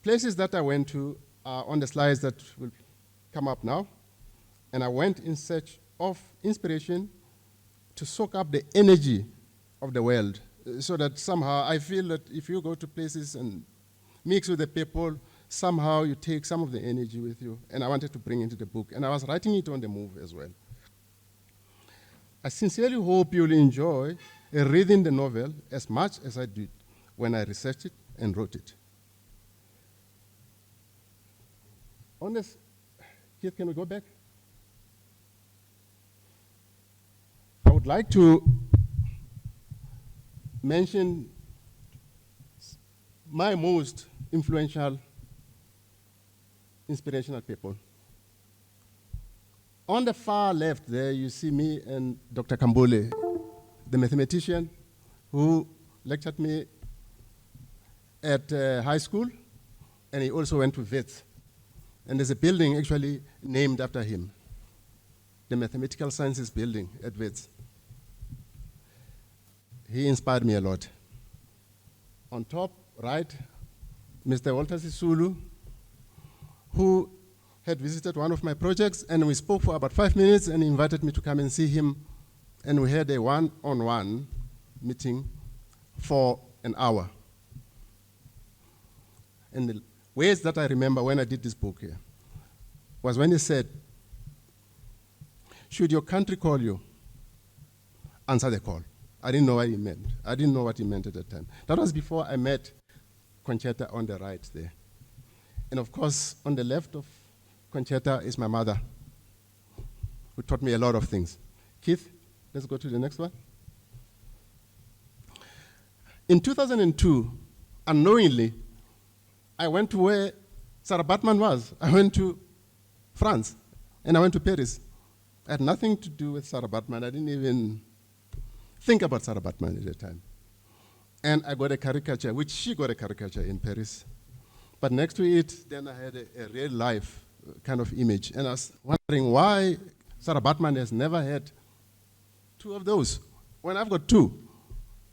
places that I went to are on the slides that will come up now. And I went in search of inspiration to soak up the energy of the world, so that somehow I feel that if you go to places and mix with the people, somehow you take some of the energy with you. And I wanted to bring into the book. And I was writing it on the move as well. I sincerely hope you'll enjoy reading the novel as much as I did when I researched it and wrote it. On this, Keith, can we go back? I would like to mention my most influential, inspirational people. On the far left there, you see me and Dr. Kambole, the mathematician who lectured me at high school, and he also went to Wits. And there's a building actually named after him, the Mathematical Sciences Building at Wits. He inspired me a lot. On top right, Mr. Walter Sisulu, who had visited one of my projects, and we spoke for about 5 minutes, and he invited me to come and see him, and we had a one-on-one meeting for an hour. And the ways that I remember when I did this book here was when he said, should your country call you, answer the call. I didn't know what he meant. I didn't know what he meant at the time. That was before I met Conchetta on the right there. And of course, on the left of Conchetta is my mother, who taught me a lot of things. Keith, let's go to the next one. In 2002, unknowingly, I went to where Sarah Batman was. I went to France, and I went to Paris. I had nothing to do with Sarah Batman. I didn't even think about Sarah Batman at the time. And I got a caricature, which she got a caricature in Paris. But next to it, then I had a real life kind of image. And I was wondering why Sarah Batman has never had two of those. When I've got two,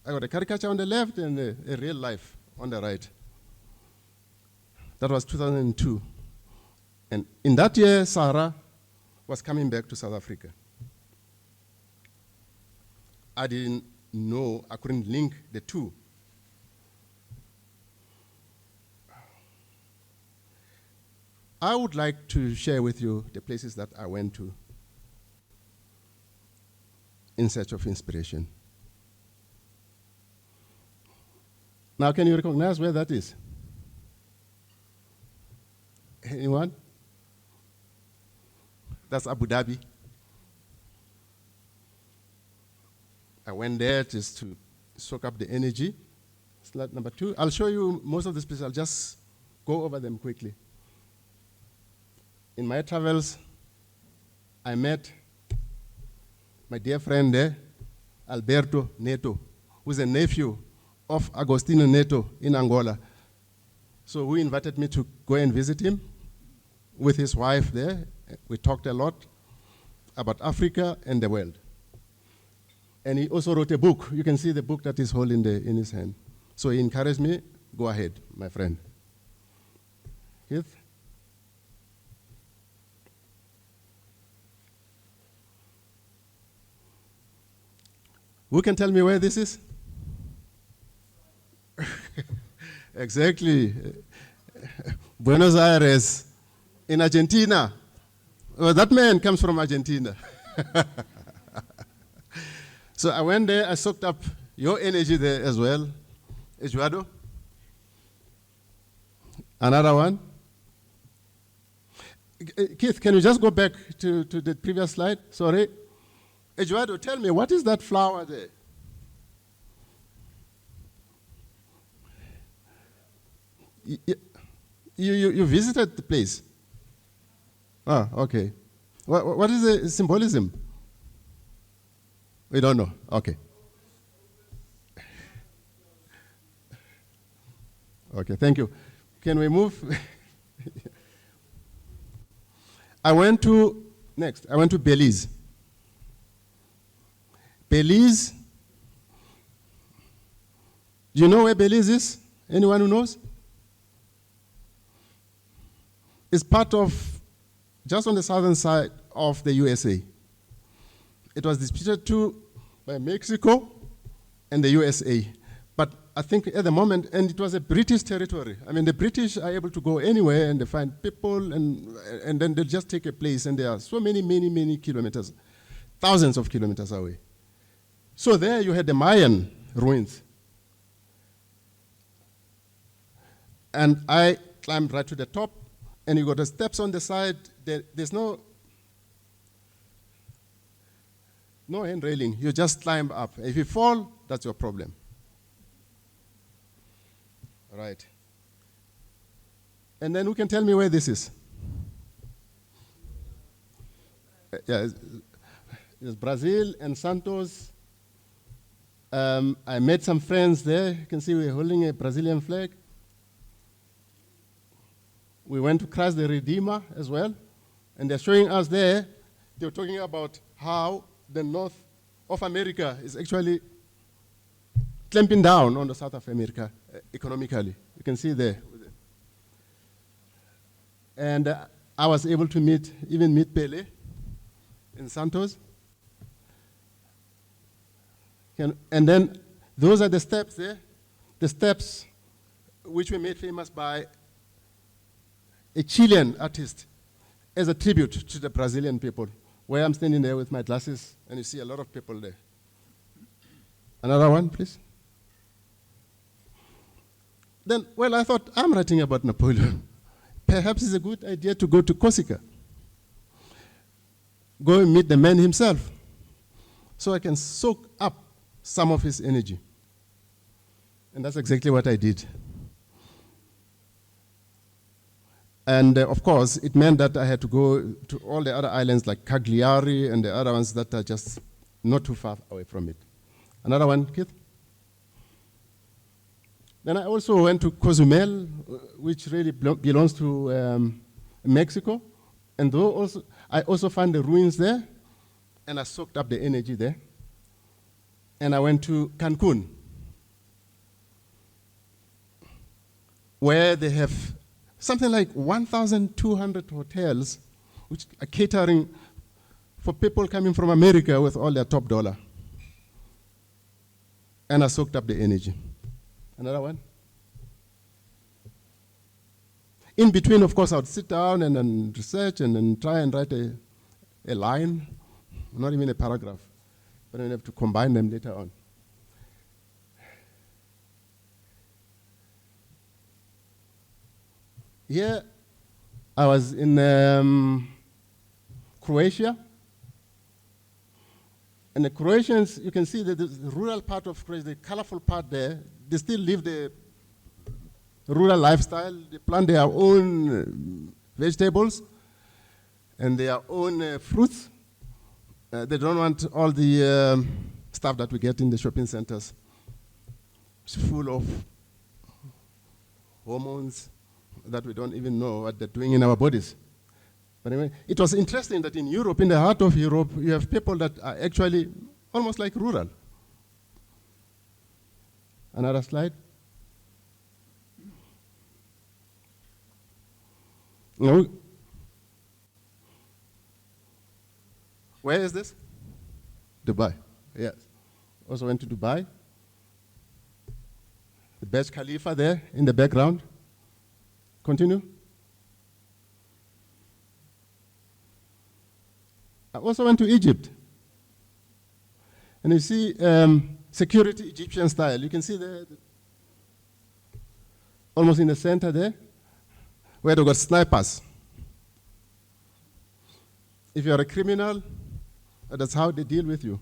I got a caricature on the left and a real life on the right. That was 2002. And in that year, Sarah was coming back to South Africa. I didn't know, I couldn't link the two. I would like to share with you the places that I went to in search of inspiration. Now, can you recognize where that is? Anyone? That's Abu Dhabi. I went there just to soak up the energy. Slide number 2. I'll show you most of these places. I'll just go over them quickly. In my travels, I met my dear friend there, Alberto Neto, who's a nephew of Agostino Neto in Angola. So he invited me to go and visit him with his wife there. We talked a lot about Africa and the world. And he also wrote a book. You can see the book that he's holding in his hand. So he encouraged me, go ahead, my friend. Keith? Who can tell me where this is? Exactly. Buenos Aires, in Argentina. Oh, that man comes from Argentina. So I went there, I soaked up your energy there as well. Eduardo? Another one? Keith, can you just go back to the previous slide? Sorry. Eduardo, tell me, what is that flower there? You visited the place? Ah, okay. What is the symbolism? We don't know. Okay. Okay, thank you. Can we move? I went to Belize. Belize, do you know where Belize is? Anyone who knows? is part of, just on the southern side of the USA. It was disputed too by Mexico and the USA. But I think at the moment, and it was a British territory. I mean, the British are able to go anywhere and they find people and then they'll just take a place, and there are so many, many, many kilometers, thousands of kilometers away. So there you had the Mayan ruins. And I climbed right to the top, and you got the steps on the side. There's no hand railing. You just climb up. If you fall, that's your problem. Right. And then who can tell me where this is? Yeah, it's Brazil and Santos. I met some friends there. You can see we're holding a Brazilian flag. We went to Christ the Redeemer as well. And they're showing us there, they were talking about how the north of America is actually clamping down on the south of America economically. You can see there. And I was able to meet Pele in Santos. And then those are the steps there, the steps which were made famous by a Chilean artist as a tribute to the Brazilian people, where I'm standing there with my glasses, and you see a lot of people there. Another one, please. Then, well, I thought, I'm writing about Napoleon. Perhaps it's a good idea to go to Corsica. Go and meet the man himself, so I can soak up some of his energy. And that's exactly what I did. And of course, it meant that I had to go to all the other islands like Cagliari and the other ones that are just not too far away from it. Another one, Keith? Then I also went to Cozumel, which really belongs to Mexico. And I also found the ruins there, and I soaked up the energy there. And I went to Cancun, where they have something like 1,200 hotels which are catering for people coming from America with all their top dollar. And I soaked up the energy. Another one? In between, of course, I would sit down and then research and then try and write a line, not even a paragraph, but I have to combine them later on. Here, I was in Croatia. And the Croatians, you can see that the rural part of Croatia, the colorful part there, they still live the rural lifestyle. They plant their own vegetables and their own fruits. They don't want all the stuff that we get in the shopping centers. It's full of hormones that we don't even know what they're doing in our bodies. But anyway, it was interesting that in Europe, in the heart of Europe, you have people that are actually almost like rural. Another slide. No. Where is this? Dubai. Yes. Also went to Dubai. The Burj Khalifa there in the background. Continue. I also went to Egypt. And you see security Egyptian style. You can see there, almost in the center there, where they've got snipers. If you're a criminal, that's how they deal with you.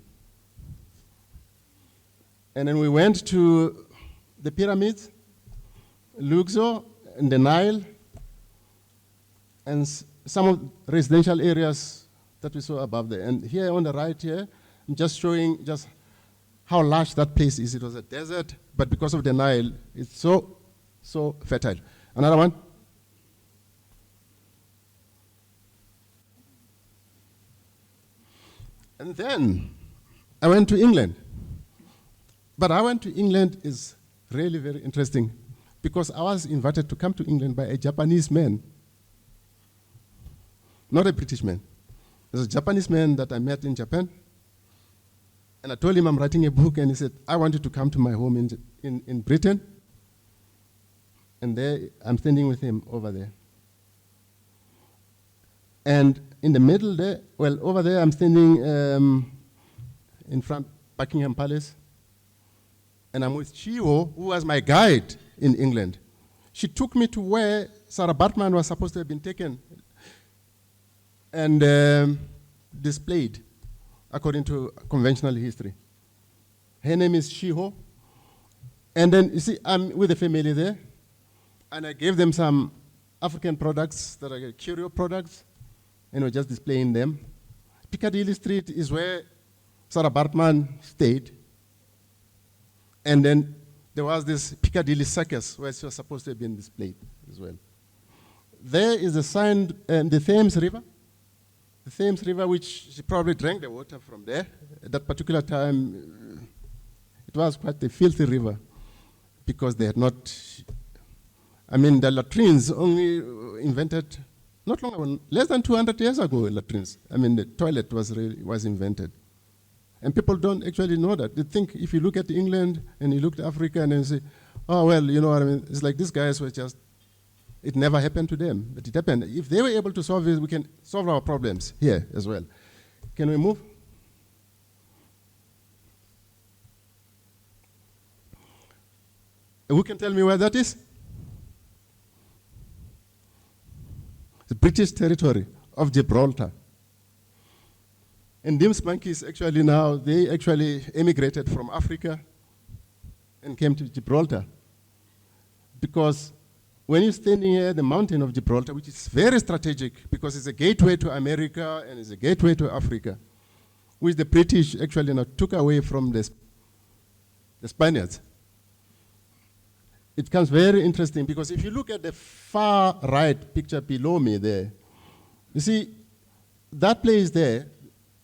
And then we went to the pyramids, Luxor, and the Nile, and some of residential areas that we saw above there. And here on the right here, I'm just showing just how large that place is. It was a desert, but because of the Nile, it's so fertile. Another one. And then I went to England. But I went to England is really very interesting because I was invited to come to England by a Japanese man. not a British man. It was a Japanese man that I met in Japan. And I told him I'm writing a book, and he said, I want you to come to my home in Britain. And there, I'm standing with him over there. And in the middle there, well, over there, I'm standing in front of Buckingham Palace. And I'm with Chiho, who was my guide in England. She took me to where Sarah Bartman was supposed to have been taken and displayed according to conventional history. Her name is Chiho. And then, you see, I'm with the family there, and I gave them some African products that are curio products, and we're just displaying them. Piccadilly Street is where Sarah Bartman stayed. And then there was this Piccadilly Circus where she was supposed to have been displayed as well. There is a sign, the Thames River. The Thames River, which she probably drank the water from there. At that particular time, it was quite a filthy river because they had not, I mean, the latrines only invented not long ago, less than 200 years ago, latrines. I mean, the toilet was invented. And people don't actually know that. They think if you look at England and you look at Africa and you say, oh, well, you know what I mean? It's like these guys were just, it never happened to them, but it happened. If they were able to solve it, we can solve our problems here as well. Can we move? Who can tell me where that is? The British territory of Gibraltar. And these monkeys actually now, they actually emigrated from Africa and came to Gibraltar. Because when you're standing here, the mountain of Gibraltar, which is very strategic because it's a gateway to America and it's a gateway to Africa, which the British actually now took away from the Spaniards. It becomes very interesting because if you look at the far right picture below me there, you see that place there,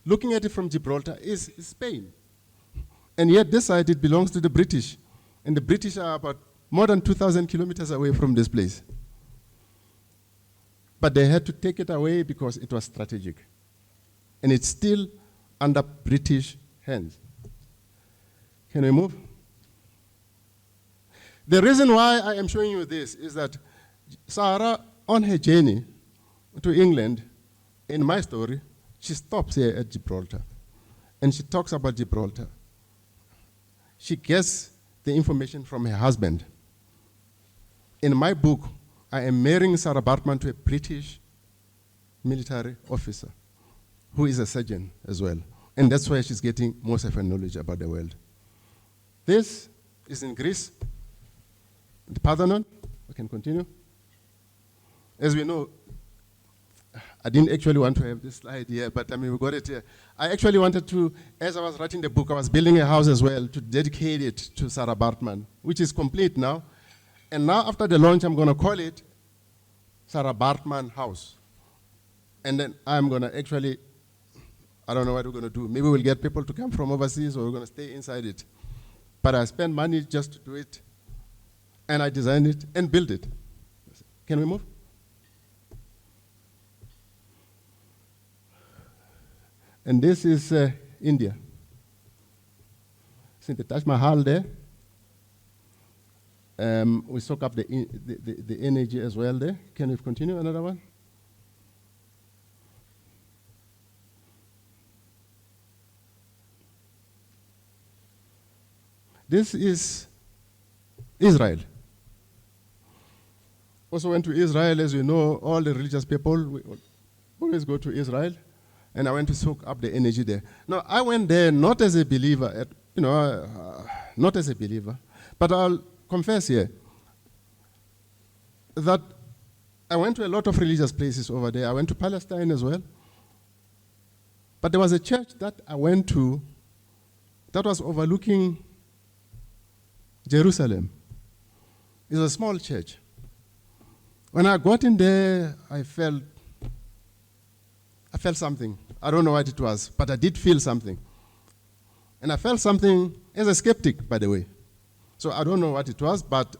looking at it from Gibraltar, is Spain. And yet this side, it belongs to the British. And the British are about more than 2,000 kilometers away from this place. But they had to take it away because it was strategic. And it's still under British hands. Can we move? The reason why I am showing you this is that Sarah, on her journey to England, in my story, she stops here at Gibraltar. And she talks about Gibraltar. She gets the information from her husband. In my book, I am marrying Sarah Bartman to a British military officer who is a surgeon as well. And that's why she's getting most of her knowledge about the world. This is in Greece, the Parthenon. We can continue. As we know, I didn't actually want to have this slide here, but I mean, we got it here. I actually wanted to, as I was writing the book, I was building a house as well to dedicate it to Sarah Bartman, which is complete now. And now after the launch, I'm going to call it Sarah Bartman House. And then I'm going to actually, I don't know what we're going to do. Maybe we'll get people to come from overseas or we're going to stay inside it. But I spent money just to do it. And I designed it and built it. Can we move? And this is India. See the Taj Mahal there. We soak up the energy as well there. Can we continue another one? This is Israel. Also went to Israel, as you know, all the religious people we always go to Israel, and I went to soak up the energy there. Now, I went there not as a believer, not as a believer, but I'll confess here that I went to a lot of religious places over there. I went to Palestine as well. But there was a church that I went to that was overlooking Jerusalem. It was a small church. When I got in there, I felt something. I don't know what it was, but I did feel something. And I felt something as a skeptic, by the way. So I don't know what it was, but